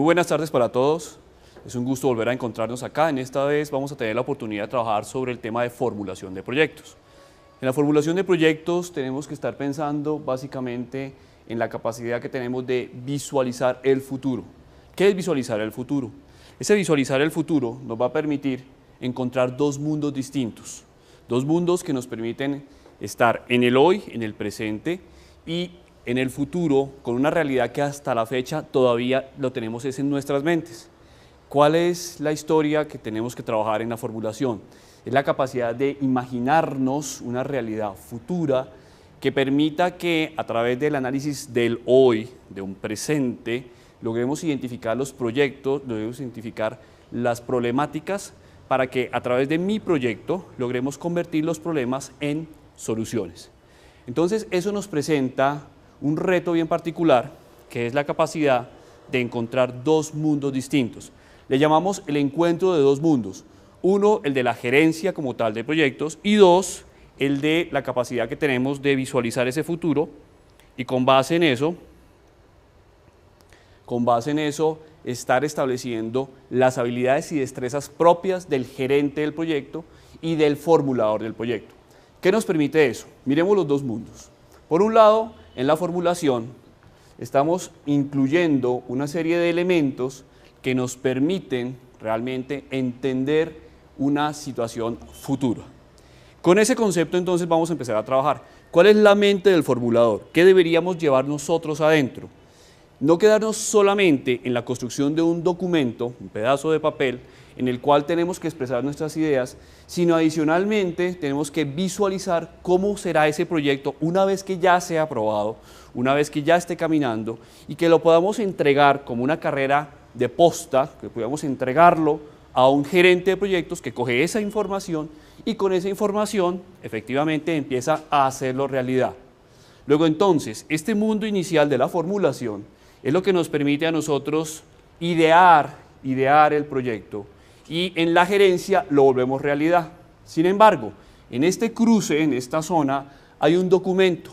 buenas tardes para todos. Es un gusto volver a encontrarnos acá. En esta vez vamos a tener la oportunidad de trabajar sobre el tema de formulación de proyectos. En la formulación de proyectos tenemos que estar pensando básicamente en la capacidad que tenemos de visualizar el futuro. ¿Qué es visualizar el futuro? Ese visualizar el futuro nos va a permitir encontrar dos mundos distintos. Dos mundos que nos permiten estar en el hoy, en el presente y en el futuro, con una realidad que hasta la fecha todavía lo tenemos en nuestras mentes. ¿Cuál es la historia que tenemos que trabajar en la formulación? Es la capacidad de imaginarnos una realidad futura que permita que a través del análisis del hoy, de un presente, logremos identificar los proyectos, logremos identificar las problemáticas para que a través de mi proyecto logremos convertir los problemas en soluciones. Entonces eso nos presenta un reto bien particular, que es la capacidad de encontrar dos mundos distintos. Le llamamos el encuentro de dos mundos. Uno, el de la gerencia como tal de proyectos, y dos, el de la capacidad que tenemos de visualizar ese futuro y con base en eso, estar estableciendo las habilidades y destrezas propias del gerente del proyecto y del formulador del proyecto. ¿Qué nos permite eso? Miremos los dos mundos. Por un lado, en la formulación estamos incluyendo una serie de elementos que nos permiten realmente entender una situación futura. Con ese concepto entonces vamos a empezar a trabajar. ¿Cuál es la mente del formulador? ¿Qué deberíamos llevar nosotros adentro? No quedarnos solamente en la construcción de un documento, un pedazo de papel, en el cual tenemos que expresar nuestras ideas, sino adicionalmente tenemos que visualizar cómo será ese proyecto una vez que ya sea aprobado, una vez que ya esté caminando y que lo podamos entregar como una carrera de posta, que podamos entregarlo a un gerente de proyectos que coge esa información y con esa información efectivamente empieza a hacerlo realidad. Luego entonces, este mundo inicial de la formulación es lo que nos permite a nosotros idear el proyecto y en la gerencia lo volvemos realidad. Sin embargo, en este cruce, en esta zona, hay un documento.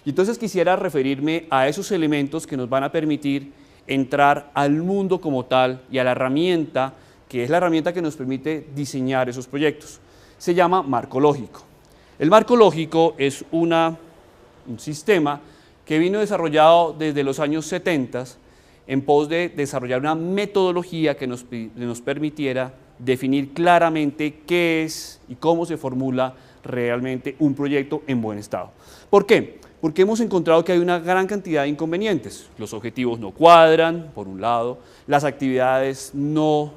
Y entonces quisiera referirme a esos elementos que nos van a permitir entrar al mundo como tal y a la herramienta, que es la herramienta que nos permite diseñar esos proyectos. Se llama marco lógico. El marco lógico es un sistema que vino desarrollado desde los años 70 en pos de desarrollar una metodología que nos permitiera definir claramente qué es y cómo se formula realmente un proyecto en buen estado. ¿Por qué? Porque hemos encontrado que hay una gran cantidad de inconvenientes. Los objetivos no cuadran, por un lado, las actividades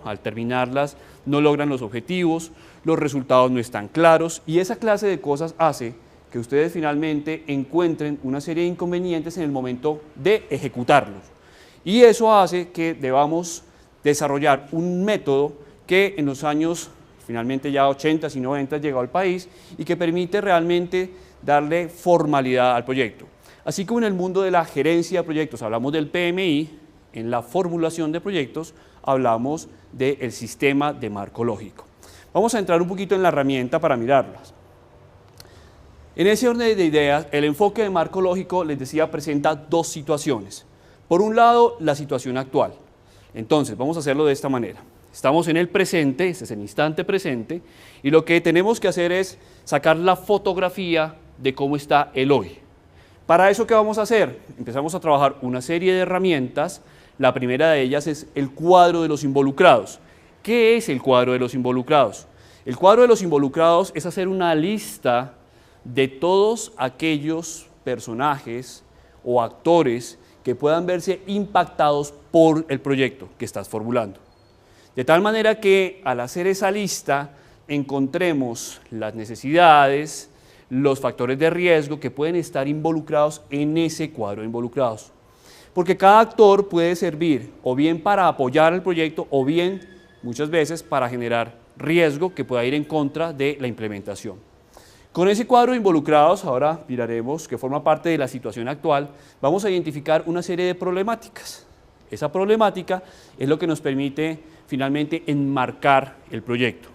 al terminarlas, no logran los objetivos, los resultados no están claros y esa clase de cosas hace que ustedes finalmente encuentren una serie de inconvenientes en el momento de ejecutarlos. Y eso hace que debamos desarrollar un método que en los años finalmente ya 80 y 90 llegó al país y que permite realmente darle formalidad al proyecto. Así como en el mundo de la gerencia de proyectos hablamos del PMI, en la formulación de proyectos hablamos del sistema de marco lógico. Vamos a entrar un poquito en la herramienta para mirarlas. En ese orden de ideas, el enfoque de marco lógico, les decía, presenta dos situaciones. Por un lado, la situación actual. Entonces, vamos a hacerlo de esta manera. Estamos en el presente, este es el instante presente, y lo que tenemos que hacer es sacar la fotografía de cómo está el hoy. Para eso, ¿qué vamos a hacer? Empezamos a trabajar una serie de herramientas. La primera de ellas es el cuadro de los involucrados. ¿Qué es el cuadro de los involucrados? El cuadro de los involucrados es hacer una lista de todos aquellos personajes o actores que puedan verse impactados por el proyecto que estás formulando. De tal manera que al hacer esa lista encontremos las necesidades, los factores de riesgo que pueden estar involucrados en ese cuadro de involucrados. Porque cada actor puede servir o bien para apoyar el proyecto o bien muchas veces para generar riesgo que pueda ir en contra de la implementación. Con ese cuadro de involucrados, ahora miraremos que forma parte de la situación actual, vamos a identificar una serie de problemáticas. Esa problemática es lo que nos permite finalmente enmarcar el proyecto.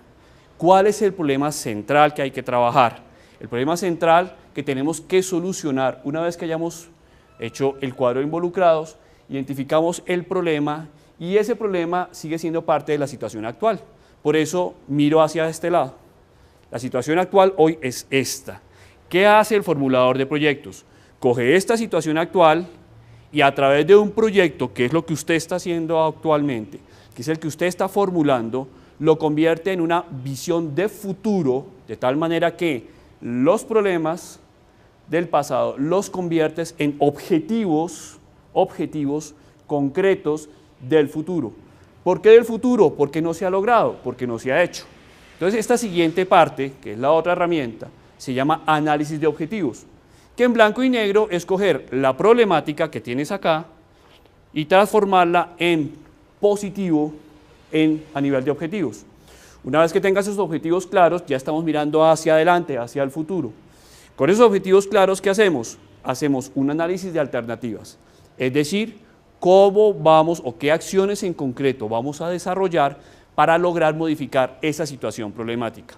¿Cuál es el problema central que hay que trabajar? El problema central que tenemos que solucionar una vez que hayamos hecho el cuadro de involucrados, identificamos el problema y ese problema sigue siendo parte de la situación actual. Por eso miro hacia este lado. La situación actual hoy es esta. ¿Qué hace el formulador de proyectos? Coge esta situación actual y a través de un proyecto, que es lo que usted está haciendo actualmente, que es el que usted está formulando, lo convierte en una visión de futuro, de tal manera que los problemas del pasado los conviertes en objetivos concretos del futuro. ¿Por qué del futuro? Porque no se ha logrado, porque no se ha hecho. Entonces, esta siguiente parte, que es la otra herramienta, se llama análisis de objetivos, que en blanco y negro es coger la problemática que tienes acá y transformarla en positivo a nivel de objetivos. Una vez que tengas esos objetivos claros, ya estamos mirando hacia adelante, hacia el futuro. Con esos objetivos claros, ¿qué hacemos? Hacemos un análisis de alternativas, es decir, cómo vamos o qué acciones en concreto vamos a desarrollar para lograr modificar esa situación problemática.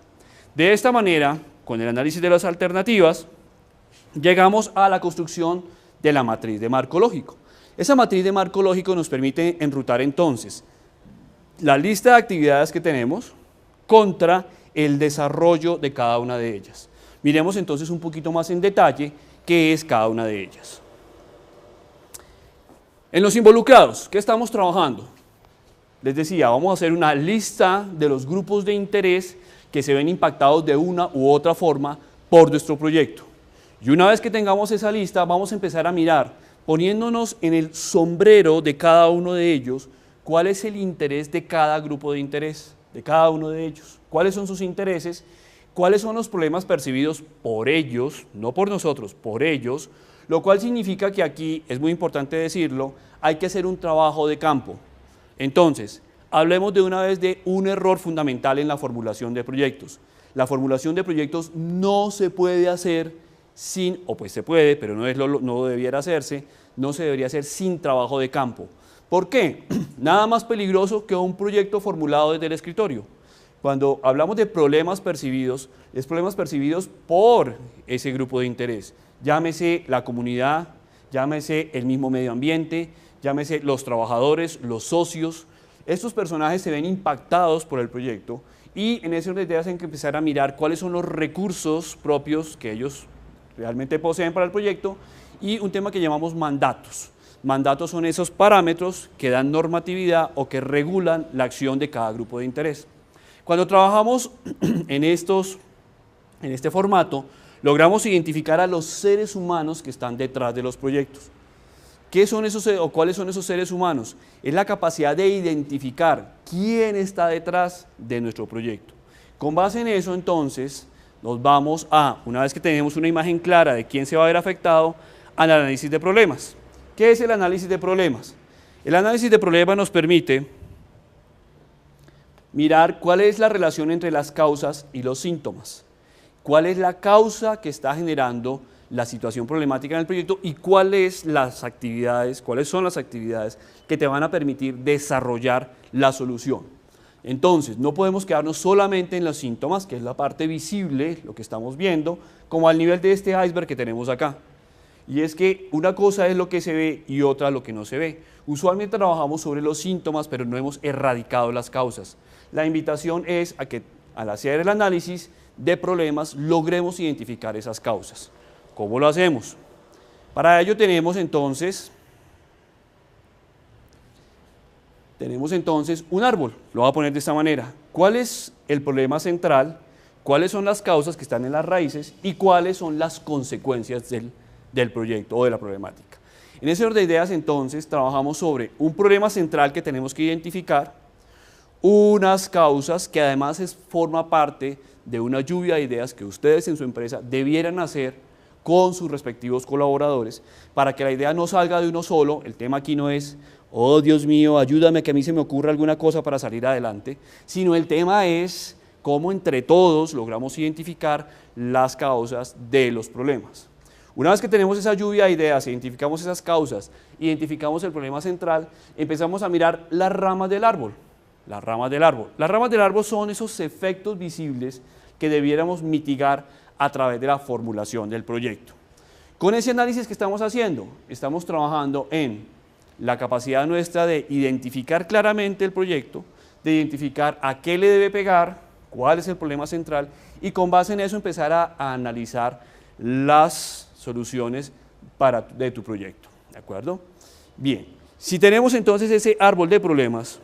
De esta manera, con el análisis de las alternativas, llegamos a la construcción de la matriz de marco lógico. Esa matriz de marco lógico nos permite enrutar entonces la lista de actividades que tenemos contra el desarrollo de cada una de ellas. Miremos entonces un poquito más en detalle qué es cada una de ellas. En los involucrados, ¿qué estamos trabajando? Les decía, vamos a hacer una lista de los grupos de interés que se ven impactados de una u otra forma por nuestro proyecto. Y una vez que tengamos esa lista, vamos a empezar a mirar, poniéndonos en el sombrero de cada uno de ellos, cuál es el interés de cada grupo de interés, de cada uno de ellos, cuáles son sus intereses, cuáles son los problemas percibidos por ellos, no por nosotros, por ellos, lo cual significa que aquí, es muy importante decirlo, hay que hacer un trabajo de campo. Entonces, hablemos de una vez de un error fundamental en la formulación de proyectos. La formulación de proyectos no se puede hacer sin, o pues se puede, pero no debiera hacerse, no se debería hacer sin trabajo de campo. ¿Por qué? Nada más peligroso que un proyecto formulado desde el escritorio. Cuando hablamos de problemas percibidos, es problemas percibidos por ese grupo de interés. Llámese la comunidad, llámese el mismo medio ambiente, llámese los trabajadores, los socios. Estos personajes se ven impactados por el proyecto y en ese orden de ideas hay que empezar a mirar cuáles son los recursos propios que ellos realmente poseen para el proyecto y un tema que llamamos mandatos. Mandatos son esos parámetros que dan normatividad o que regulan la acción de cada grupo de interés. Cuando trabajamos en este formato, logramos identificar a los seres humanos que están detrás de los proyectos. ¿Qué son esos o cuáles son esos seres humanos? Es la capacidad de identificar quién está detrás de nuestro proyecto. Con base en eso, entonces, nos vamos a, una vez que tenemos una imagen clara de quién se va a ver afectado, al análisis de problemas. ¿Qué es el análisis de problemas? El análisis de problemas nos permite mirar cuál es la relación entre las causas y los síntomas. ¿Cuál es la causa que está generando la situación problemática en el proyecto y cuáles son las actividades que te van a permitir desarrollar la solución? Entonces, no podemos quedarnos solamente en los síntomas, que es la parte visible, lo que estamos viendo, como al nivel de este iceberg que tenemos acá. Y es que una cosa es lo que se ve y otra lo que no se ve. Usualmente trabajamos sobre los síntomas, pero no hemos erradicado las causas. La invitación es a que al hacer el análisis de problemas logremos identificar esas causas. ¿Cómo lo hacemos? Para ello tenemos entonces un árbol, lo voy a poner de esta manera. ¿Cuál es el problema central? ¿Cuáles son las causas que están en las raíces? ¿Y cuáles son las consecuencias del proyecto o de la problemática? En ese orden de ideas entonces trabajamos sobre un problema central que tenemos que identificar, unas causas que además forma parte de una lluvia de ideas que ustedes en su empresa debieran hacer con sus respectivos colaboradores para que la idea no salga de uno solo. El tema aquí no es, oh Dios mío, ayúdame que a mí se me ocurra alguna cosa para salir adelante, sino el tema es cómo entre todos logramos identificar las causas de los problemas. Una vez que tenemos esa lluvia de ideas, identificamos esas causas, identificamos el problema central, empezamos a mirar las ramas del árbol. Las ramas del árbol. Las ramas del árbol son esos efectos visibles que debiéramos mitigar a través de la formulación del proyecto. Con ese análisis que estamos haciendo, estamos trabajando en la capacidad nuestra de identificar claramente el proyecto, de identificar a qué le debe pegar, cuál es el problema central y con base en eso empezar a analizar las soluciones de tu proyecto, ¿de acuerdo? Bien, si tenemos entonces ese árbol de problemas,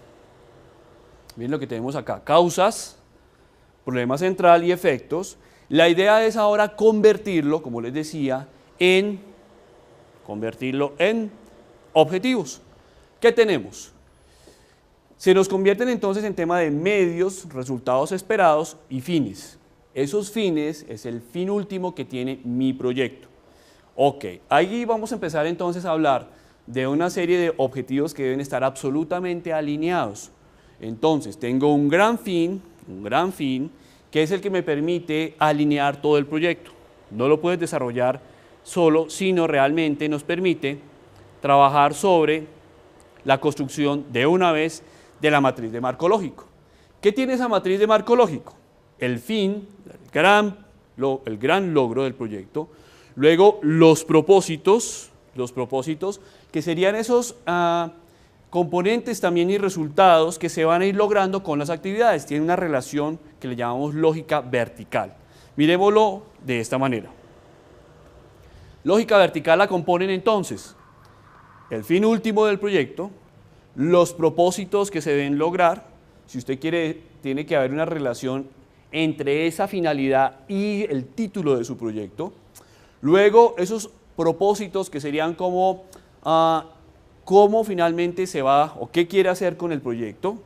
miren lo que tenemos acá, causas, problema central y efectos, la idea es ahora convertirlo, como les decía, en objetivos. ¿Qué tenemos? Se nos convierten entonces en tema de medios, resultados esperados y fines. Esos fines es el fin último que tiene mi proyecto. Ok, ahí vamos a empezar entonces a hablar de una serie de objetivos que deben estar absolutamente alineados. Entonces, tengo un gran fin, que es el que me permite alinear todo el proyecto. No lo puedes desarrollar solo, sino realmente nos permite trabajar sobre la construcción de una vez de la matriz de marco lógico. ¿Qué tiene esa matriz de marco lógico? El fin, el gran logro del proyecto, luego los propósitos que serían esos componentes también y resultados que se van a ir logrando con las actividades. Tiene una relación que le llamamos lógica vertical. Miremoslo de esta manera. Lógica vertical la componen entonces el fin último del proyecto, los propósitos que se deben lograr. Si usted quiere, tiene que haber una relación entre esa finalidad y el título de su proyecto. Luego, esos propósitos que serían como cómo finalmente se va o qué quiere hacer con el proyecto,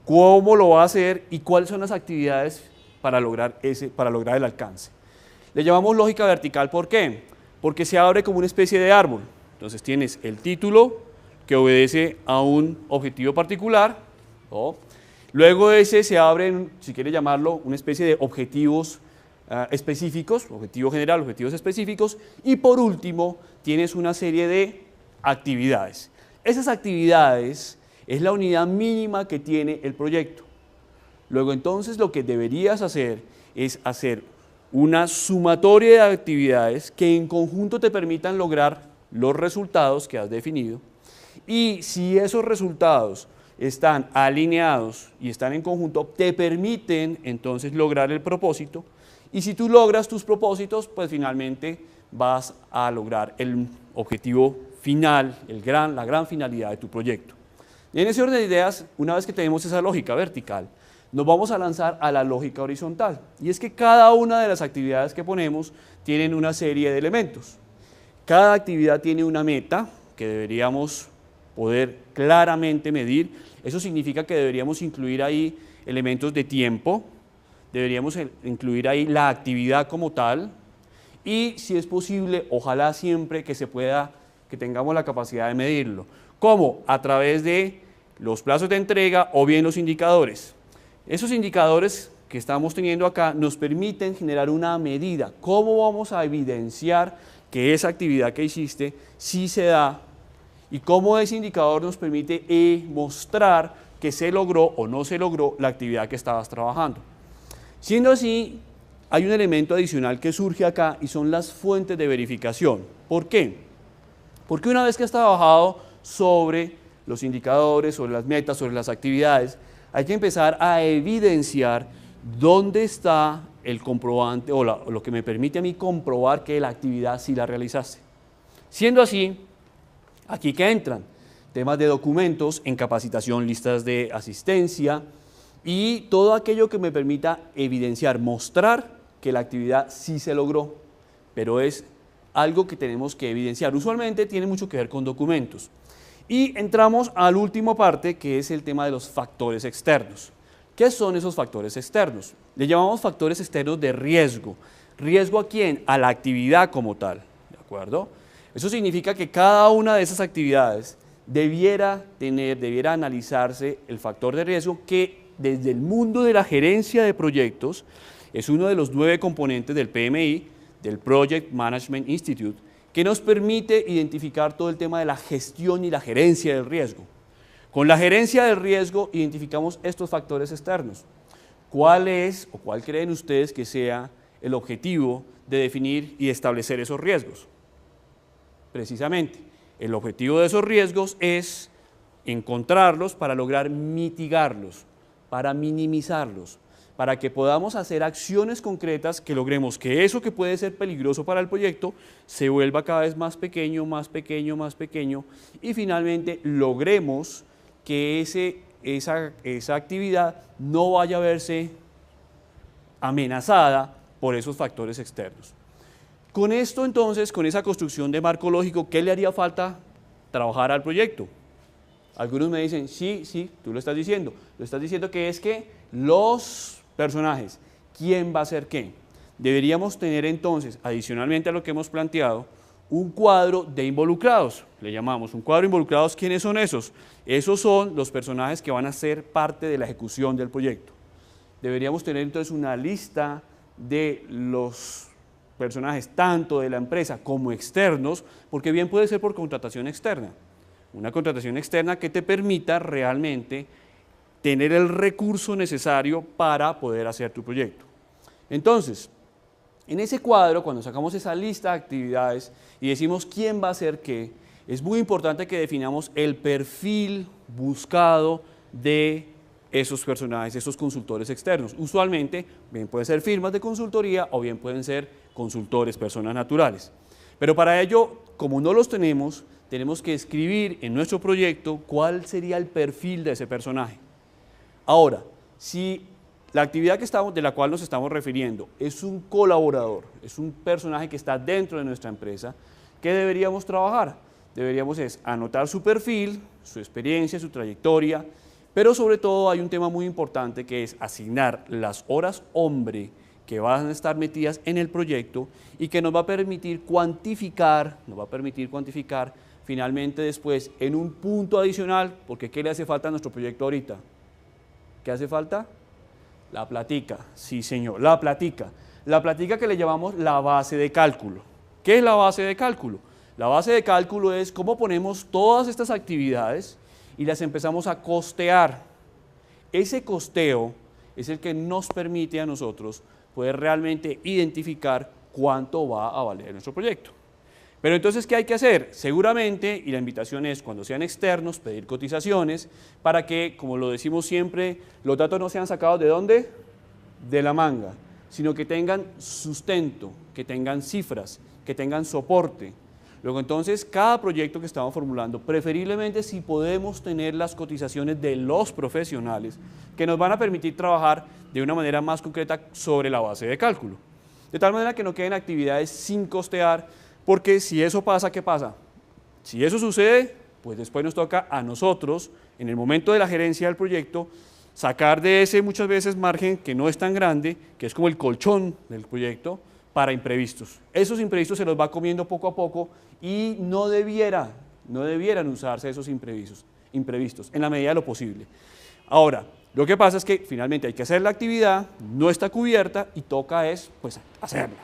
cómo lo va a hacer y cuáles son las actividades para lograr el alcance. Le llamamos lógica vertical, ¿por qué? Porque se abre como una especie de árbol. Entonces tienes el título que obedece a un objetivo particular, ¿no? Luego ese se abre, si quiere llamarlo, una especie de objetivos específicos, objetivo general, objetivos específicos, y por último tienes una serie de actividades. Esas actividades es la unidad mínima que tiene el proyecto. Luego entonces lo que deberías hacer es hacer una sumatoria de actividades que en conjunto te permitan lograr los resultados que has definido, y si esos resultados están alineados y están en conjunto, te permiten entonces lograr el propósito, y si tú logras tus propósitos, pues finalmente vas a lograr el objetivo final, la gran finalidad de tu proyecto. Y en ese orden de ideas, una vez que tenemos esa lógica vertical, nos vamos a lanzar a la lógica horizontal, y es que cada una de las actividades que ponemos tienen una serie de elementos. Cada actividad tiene una meta que deberíamos poder claramente medir. Eso significa que deberíamos incluir ahí elementos de tiempo, deberíamos incluir ahí la actividad como tal, y si es posible, ojalá siempre que tengamos la capacidad de medirlo. ¿Cómo? A través de los plazos de entrega o bien los indicadores. Esos indicadores que estamos teniendo acá nos permiten generar una medida. ¿Cómo vamos a evidenciar que esa actividad que hiciste sí se da? Y cómo ese indicador nos permite mostrar que se logró o no se logró la actividad que estabas trabajando. Siendo así, hay un elemento adicional que surge acá y son las fuentes de verificación. ¿Por qué? Porque una vez que has trabajado sobre los indicadores, sobre las metas, sobre las actividades, hay que empezar a evidenciar dónde está el comprobante o lo que me permite a mí comprobar que la actividad sí la realizaste. Siendo así, aquí que entran temas de documentos, en capacitación, listas de asistencia y todo aquello que me permita evidenciar, mostrar que la actividad sí se logró, pero es algo que tenemos que evidenciar. Usualmente tiene mucho que ver con documentos. Y entramos a la última parte, que es el tema de los factores externos. ¿Qué son esos factores externos? Le llamamos factores externos de riesgo. ¿Riesgo a quién? A la actividad como tal, ¿de acuerdo? Eso significa que cada una de esas actividades debiera analizarse el factor de riesgo, que desde el mundo de la gerencia de proyectos es uno de los 9 componentes del PMI, del Project Management Institute, que nos permite identificar todo el tema de la gestión y la gerencia del riesgo. Con la gerencia del riesgo identificamos estos factores externos. ¿Cuál es o cuál creen ustedes que sea el objetivo de definir y establecer esos riesgos? Precisamente, El objetivo de esos riesgos es encontrarlos para lograr mitigarlos, para minimizarlos, para que podamos hacer acciones concretas que logremos que eso que puede ser peligroso para el proyecto se vuelva cada vez más pequeño, más pequeño, más pequeño y finalmente logremos que esa actividad no vaya a verse amenazada por esos factores externos. Con esto entonces, con esa construcción de marco lógico, ¿qué le haría falta trabajar al proyecto? Algunos me dicen, sí, tú lo estás diciendo que es que los personajes, ¿quién va a hacer qué? Deberíamos tener entonces, adicionalmente a lo que hemos planteado, un cuadro de involucrados, le llamamos un cuadro de involucrados. ¿Quiénes son esos? Esos son los personajes que van a ser parte de la ejecución del proyecto. Deberíamos tener entonces una lista de los personajes tanto de la empresa como externos, porque bien puede ser por contratación externa. Una contratación externa que te permita realmente tener el recurso necesario para poder hacer tu proyecto. Entonces, en ese cuadro, cuando sacamos esa lista de actividades y decimos quién va a hacer qué, es muy importante que definamos el perfil buscado de esos personajes, esos consultores externos. Usualmente, bien pueden ser firmas de consultoría o bien pueden ser consultores, personas naturales. Pero para ello, como no los tenemos que escribir en nuestro proyecto cuál sería el perfil de ese personaje. Ahora, si la actividad de la cual nos estamos refiriendo es un colaborador, es un personaje que está dentro de nuestra empresa, ¿qué deberíamos trabajar? Deberíamos anotar su perfil, su experiencia, su trayectoria, pero sobre todo hay un tema muy importante que es asignar las horas hombre que van a estar metidas en el proyecto y que nos va a permitir cuantificar finalmente después en un punto adicional, porque ¿qué le hace falta a nuestro proyecto ahorita? ¿Qué hace falta? La platica, sí señor, la platica. La platica que le llamamos la base de cálculo. ¿Qué es la base de cálculo? La base de cálculo es cómo ponemos todas estas actividades y las empezamos a costear. Ese costeo es el que nos permite a nosotros poder realmente identificar cuánto va a valer nuestro proyecto. Pero entonces, ¿qué hay que hacer? Seguramente, y la invitación es cuando sean externos, pedir cotizaciones para que, como lo decimos siempre, los datos no sean sacados ¿de dónde? De la manga, sino que tengan sustento, que tengan cifras, que tengan soporte. Luego entonces, cada proyecto que estamos formulando, preferiblemente si podemos tener las cotizaciones de los profesionales que nos van a permitir trabajar de una manera más concreta sobre la base de cálculo. De tal manera que no queden actividades sin costear, porque si eso pasa, ¿qué pasa? Si eso sucede, pues después nos toca a nosotros, en el momento de la gerencia del proyecto, sacar de ese muchas veces margen que no es tan grande, que es como el colchón del proyecto, para imprevistos. Esos imprevistos se los va comiendo poco a poco y no debieran usarse esos imprevistos en la medida de lo posible. Ahora, lo que pasa es que finalmente hay que hacer la actividad, no está cubierta y toca hacerla.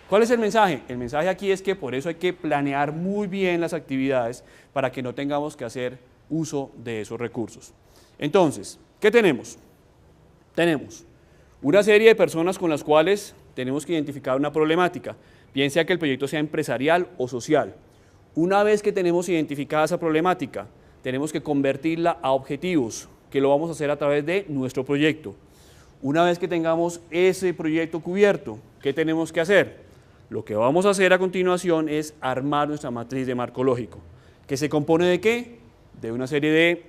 ¿Cuál es el mensaje? El mensaje aquí es que por eso hay que planear muy bien las actividades para que no tengamos que hacer uso de esos recursos. Entonces, ¿qué tenemos? Tenemos una serie de personas con las cuales tenemos que identificar una problemática, bien sea que el proyecto sea empresarial o social. Una vez que tenemos identificada esa problemática, tenemos que convertirla a objetivos, que lo vamos a hacer a través de nuestro proyecto. Una vez que tengamos ese proyecto cubierto, ¿qué tenemos que hacer? Lo que vamos a hacer a continuación es armar nuestra matriz de marco lógico, que se compone ¿de qué? De una serie de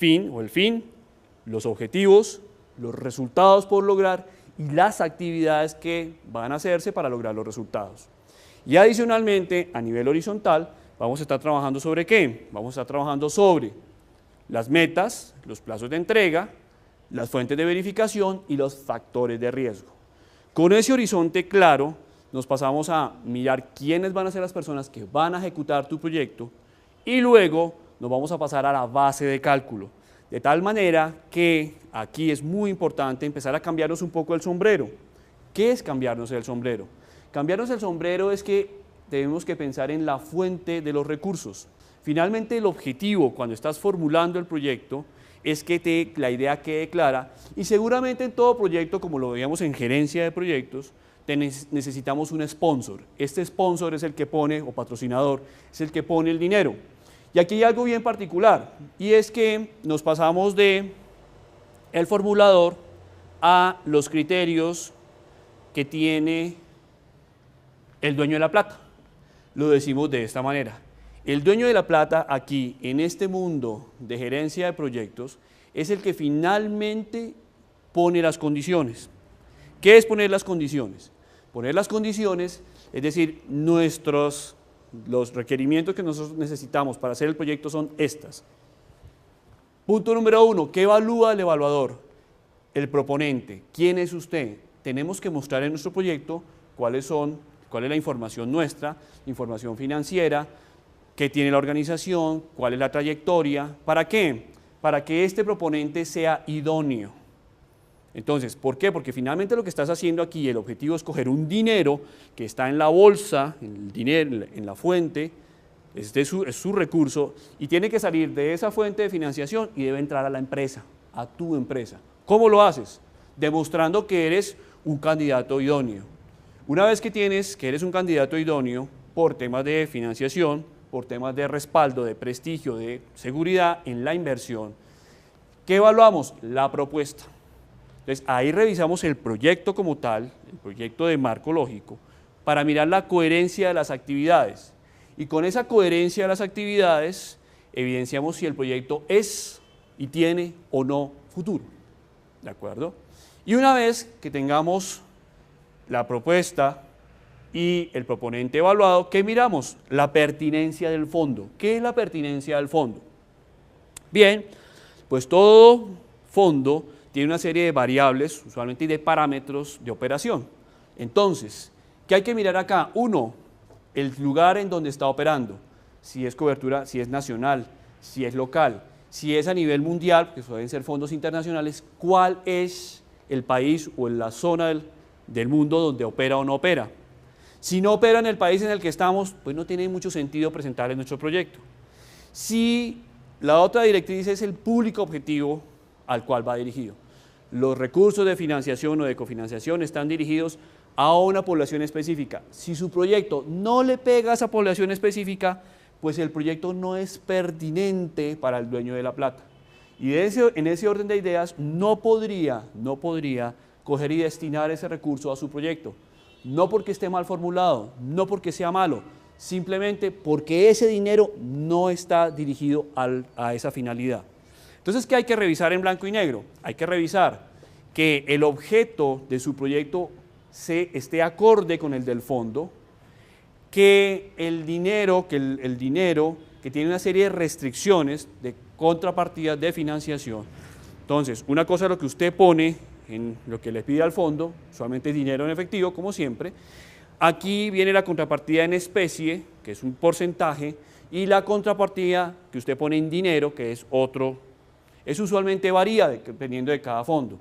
el fin, los objetivos, los resultados por lograr y las actividades que van a hacerse para lograr los resultados. Y adicionalmente, a nivel horizontal, vamos a estar trabajando ¿sobre qué? Vamos a estar trabajando sobre las metas, los plazos de entrega, las fuentes de verificación y los factores de riesgo. Con ese horizonte claro, nos pasamos a mirar quiénes van a ser las personas que van a ejecutar tu proyecto y luego nos vamos a pasar a la base de cálculo. De tal manera que aquí es muy importante empezar a cambiarnos un poco el sombrero. ¿Qué es cambiarnos el sombrero? Cambiarnos el sombrero es que tenemos que pensar en la fuente de los recursos. Finalmente, el objetivo cuando estás formulando el proyecto es que la idea quede clara y seguramente en todo proyecto, como lo veíamos en gerencia de proyectos, necesitamos un sponsor. Este sponsor es el que pone, o patrocinador, es el que pone el dinero. Y aquí hay algo bien particular, y es que nos pasamos de el formulador a los criterios que tiene el dueño de la plata. Lo decimos de esta manera. El dueño de la plata aquí, en este mundo de gerencia de proyectos, es el que finalmente pone las condiciones. ¿Qué es poner las condiciones? Poner las condiciones, es decir, los requerimientos que nosotros necesitamos para hacer el proyecto son estas. Punto número 1, ¿qué evalúa el evaluador? El proponente. ¿Quién es usted? Tenemos que mostrar en nuestro proyecto cuál es la información nuestra, información financiera, qué tiene la organización, cuál es la trayectoria. ¿Para qué? Para que este proponente sea idóneo. Entonces, ¿por qué? Porque finalmente lo que estás haciendo aquí, el objetivo es coger un dinero que está en la bolsa, el dinero, en la fuente, es su recurso, y tiene que salir de esa fuente de financiación y debe entrar a la empresa, a tu empresa. ¿Cómo lo haces? Demostrando que eres un candidato idóneo. Una vez que eres un candidato idóneo por temas de financiación, por temas de respaldo, de prestigio, de seguridad en la inversión, ¿qué evaluamos? La propuesta. Entonces, ahí revisamos el proyecto como tal, el proyecto de marco lógico, para mirar la coherencia de las actividades. Y con esa coherencia de las actividades, evidenciamos si el proyecto es y tiene o no futuro. ¿De acuerdo? Y una vez que tengamos la propuesta y el proponente evaluado, ¿qué miramos? La pertinencia del fondo. ¿Qué es la pertinencia del fondo? Bien, pues todo fondo tiene una serie de variables, usualmente de parámetros de operación. Entonces, ¿qué hay que mirar acá? Uno, el lugar en donde está operando, si es cobertura, si es nacional, si es local, si es a nivel mundial, que pueden ser fondos internacionales, ¿cuál es el país o en la zona del mundo donde opera o no opera? Si no opera en el país en el que estamos, pues no tiene mucho sentido presentarle nuestro proyecto. Si la otra directriz es el público objetivo al cual va dirigido. Los recursos de financiación o de cofinanciación están dirigidos a una población específica. Si su proyecto no le pega a esa población específica, pues el proyecto no es pertinente para el dueño de la plata. Y en ese orden de ideas no podría coger y destinar ese recurso a su proyecto. No porque esté mal formulado, no porque sea malo, simplemente porque ese dinero no está dirigido a esa finalidad. Entonces, ¿qué hay que revisar en blanco y negro? Hay que revisar que el objeto de su proyecto esté acorde con el del fondo, que el dinero que tiene una serie de restricciones de contrapartidas de financiación. Entonces, una cosa es lo que usted pone en lo que le pide al fondo, usualmente dinero en efectivo, como siempre. Aquí viene la contrapartida en especie, que es un porcentaje, y la contrapartida que usted pone en dinero, que es otro. Eso usualmente varía dependiendo de cada fondo.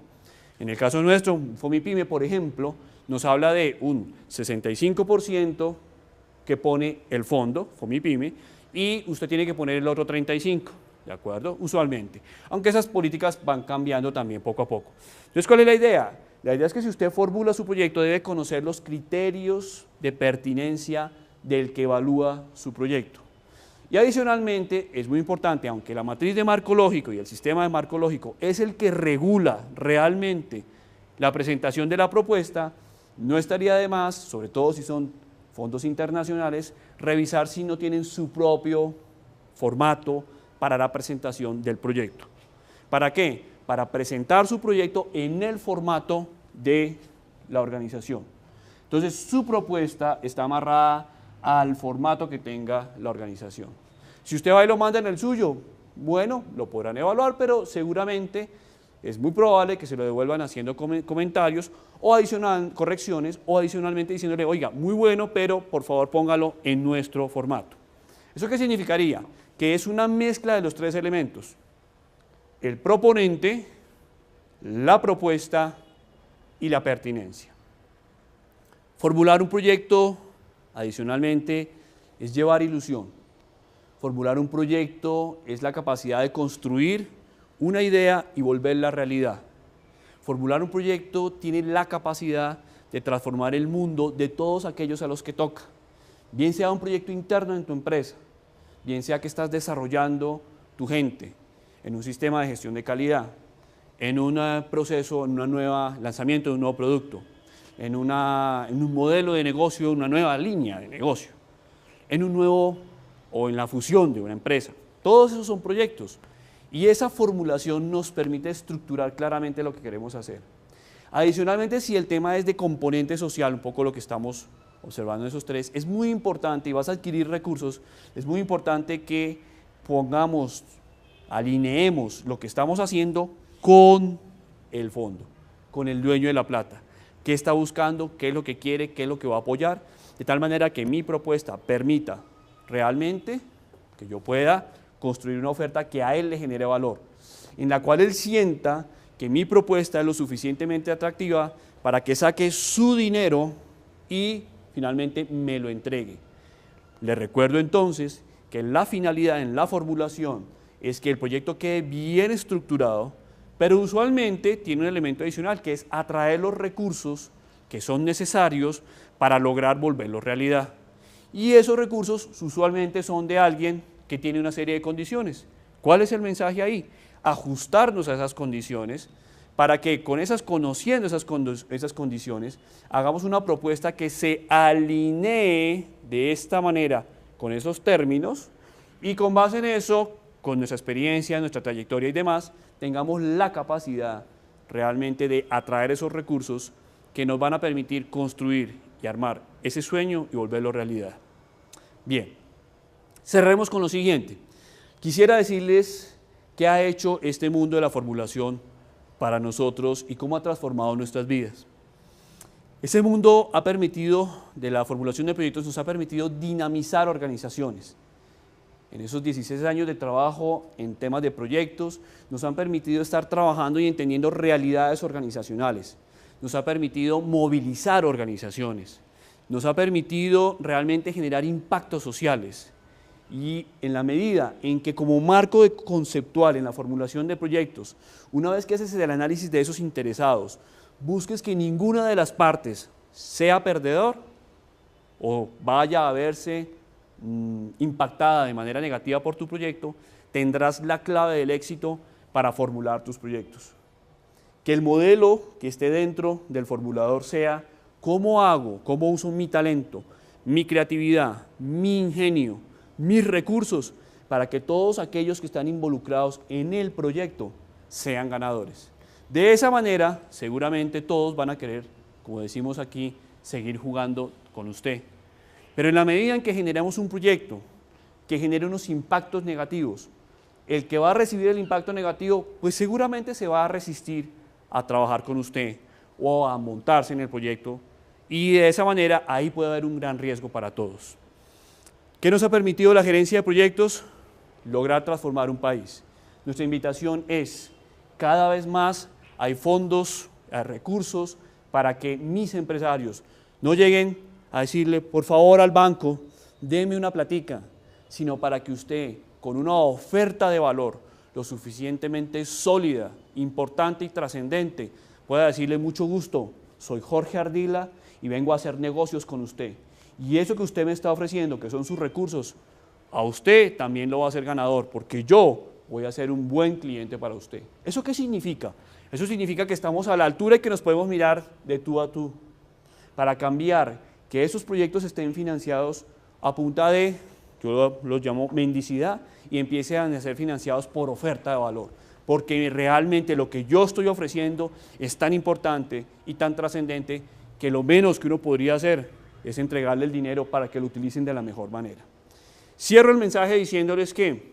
En el caso nuestro, FOMIPYME, por ejemplo, nos habla de un 65% que pone el fondo, FOMIPYME, y usted tiene que poner el otro 35%, ¿de acuerdo? Usualmente. Aunque esas políticas van cambiando también poco a poco. Entonces, ¿cuál es la idea? La idea es que si usted formula su proyecto, debe conocer los criterios de pertinencia del que evalúa su proyecto. Y adicionalmente, es muy importante, aunque la matriz de marco lógico y el sistema de marco lógico es el que regula realmente la presentación de la propuesta, no estaría de más, sobre todo si son fondos internacionales, revisar si no tienen su propio formato para la presentación del proyecto. ¿Para qué? Para presentar su proyecto en el formato de la organización. Entonces, su propuesta está amarrada al formato que tenga la organización. Si usted va y lo manda en el suyo, bueno, lo podrán evaluar, pero seguramente es muy probable que se lo devuelvan haciendo comentarios o correcciones o adicionalmente diciéndole, oiga, muy bueno, pero por favor póngalo en nuestro formato. ¿Eso qué significaría? Que es una mezcla de los tres elementos. El proponente, la propuesta y la pertinencia. Formular un proyecto, adicionalmente, es llevar ilusión. Formular un proyecto es la capacidad de construir una idea y volverla realidad. Formular un proyecto tiene la capacidad de transformar el mundo de todos aquellos a los que toca. Bien sea un proyecto interno en tu empresa, bien sea que estás desarrollando tu gente en un sistema de gestión de calidad, en un proceso, en un nuevo lanzamiento de un nuevo producto, en un modelo de negocio, una nueva línea de negocio, en un nuevo o en la fusión de una empresa. Todos esos son proyectos y esa formulación nos permite estructurar claramente lo que queremos hacer. Adicionalmente, si el tema es de componente social, un poco lo que estamos observando en esos tres, es muy importante y vas a adquirir recursos, es muy importante que pongamos, alineemos lo que estamos haciendo con el fondo, con el dueño de la plata. ¿Qué está buscando? ¿Qué es lo que quiere? ¿Qué es lo que va a apoyar? De tal manera que mi propuesta permita realmente que yo pueda construir una oferta que a él le genere valor, en la cual él sienta que mi propuesta es lo suficientemente atractiva para que saque su dinero y finalmente me lo entregue. Le recuerdo entonces que la finalidad en la formulación es que el proyecto quede bien estructurado, pero usualmente tiene un elemento adicional que es atraer los recursos que son necesarios para lograr volverlo realidad. Y esos recursos usualmente son de alguien que tiene una serie de condiciones. ¿Cuál es el mensaje ahí? Ajustarnos a esas condiciones para que conociendo esas condiciones, hagamos una propuesta que se alinee de esta manera con esos términos y con base en eso, con nuestra experiencia, nuestra trayectoria y demás, tengamos la capacidad realmente de atraer esos recursos que nos van a permitir construir y armar ese sueño y volverlo realidad. Bien, cerremos con lo siguiente. Quisiera decirles qué ha hecho este mundo de la formulación para nosotros y cómo ha transformado nuestras vidas. Ese mundo de la formulación de proyectos nos ha permitido dinamizar organizaciones. En esos 16 años de trabajo en temas de proyectos, nos han permitido estar trabajando y entendiendo realidades organizacionales. Nos ha permitido movilizar organizaciones. Nos ha permitido realmente generar impactos sociales. Y en la medida en que como marco conceptual en la formulación de proyectos, una vez que haces el análisis de esos interesados, busques que ninguna de las partes sea perdedor o vaya a verse impactada de manera negativa por tu proyecto, tendrás la clave del éxito para formular tus proyectos. Que el modelo que esté dentro del formulador sea cómo uso mi talento, mi creatividad, mi ingenio, mis recursos, para que todos aquellos que están involucrados en el proyecto sean ganadores. De esa manera, seguramente todos van a querer, como decimos aquí, seguir jugando con usted. Pero en la medida en que generamos un proyecto que genere unos impactos negativos, el que va a recibir el impacto negativo, pues seguramente se va a resistir a trabajar con usted o a montarse en el proyecto, y de esa manera ahí puede haber un gran riesgo para todos. ¿Qué nos ha permitido la gerencia de proyectos? Lograr transformar un país. Nuestra invitación es, cada vez más hay fondos, hay recursos para que mis empresarios no lleguen a decirle, por favor al banco, deme una platica, sino para que usted, con una oferta de valor lo suficientemente sólida, importante y trascendente, pueda decirle, mucho gusto, soy Jorge Ardila y vengo a hacer negocios con usted. Y eso que usted me está ofreciendo, que son sus recursos, a usted también lo va a hacer ganador, porque yo voy a ser un buen cliente para usted. ¿Eso qué significa? Eso significa que estamos a la altura y que nos podemos mirar de tú a tú, para cambiar que esos proyectos estén financiados a punta de, yo los llamo mendicidad, y empiecen a ser financiados por oferta de valor, porque realmente lo que yo estoy ofreciendo es tan importante y tan trascendente que lo menos que uno podría hacer es entregarle el dinero para que lo utilicen de la mejor manera. Cierro el mensaje diciéndoles que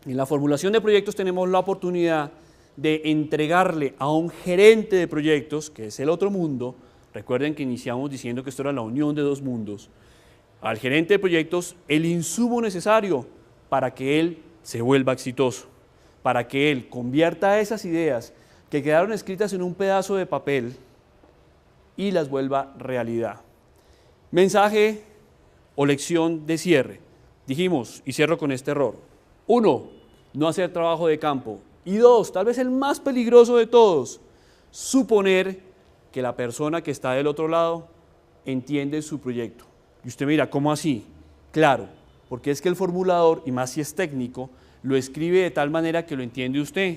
en la formulación de proyectos tenemos la oportunidad de entregarle a un gerente de proyectos, que es el otro mundo. Recuerden que iniciamos diciendo que esto era la unión de dos mundos. Al gerente de proyectos el insumo necesario para que él se vuelva exitoso, para que él convierta esas ideas que quedaron escritas en un pedazo de papel y las vuelva realidad. Mensaje o lección de cierre. Dijimos, y cierro con este error. 1, no hacer trabajo de campo. Y 2, tal vez el más peligroso de todos, suponer que la persona que está del otro lado entiende su proyecto. Y usted mira, ¿cómo así? Claro, porque es que el formulador, y más si es técnico, lo escribe de tal manera que lo entiende usted,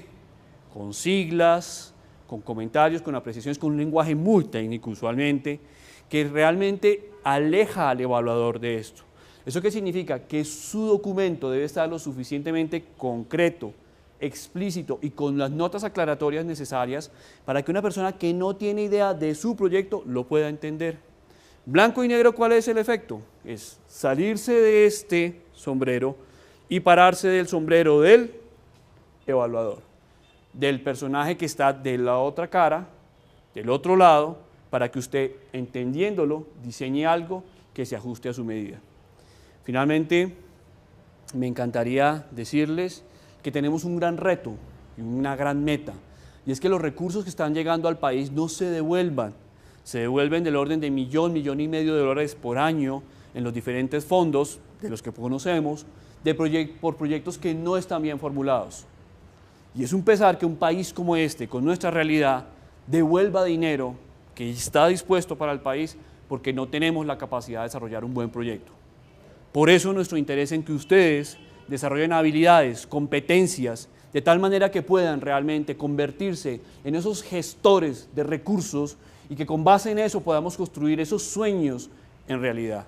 con siglas, con comentarios, con apreciaciones, con un lenguaje muy técnico usualmente, que realmente aleja al evaluador de esto. ¿Eso qué significa? Que su documento debe estar lo suficientemente concreto, explícito y con las notas aclaratorias necesarias para que una persona que no tiene idea de su proyecto lo pueda entender. Blanco y negro, ¿cuál es el efecto? Es salirse de este sombrero y pararse del sombrero del evaluador, del personaje que está de la otra cara, del otro lado, para que usted, entendiéndolo, diseñe algo que se ajuste a su medida. Finalmente, me encantaría decirles que tenemos un gran reto y una gran meta, y es que los recursos que están llegando al país no se devuelvan, se devuelven del orden de millón y medio de dólares por año en los diferentes fondos de los que conocemos, por proyectos que no están bien formulados. Y es un pesar que un país como este, con nuestra realidad, devuelva dinero que está dispuesto para el país porque no tenemos la capacidad de desarrollar un buen proyecto. Por eso nuestro interés en que ustedes desarrollen habilidades, competencias, de tal manera que puedan realmente convertirse en esos gestores de recursos y que con base en eso podamos construir esos sueños en realidad.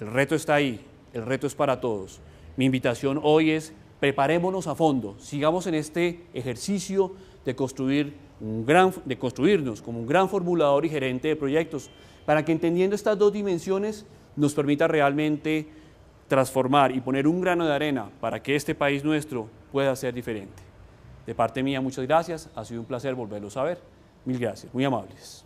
El reto está ahí, el reto es para todos. Mi invitación hoy es: preparémonos a fondo, sigamos en este ejercicio de construirnos como un gran formulador y gerente de proyectos, para que entendiendo estas dos dimensiones nos permita realmente transformar y poner un grano de arena para que este país nuestro pueda ser diferente. De parte mía, muchas gracias, ha sido un placer volverlos a ver. Mil gracias, muy amables.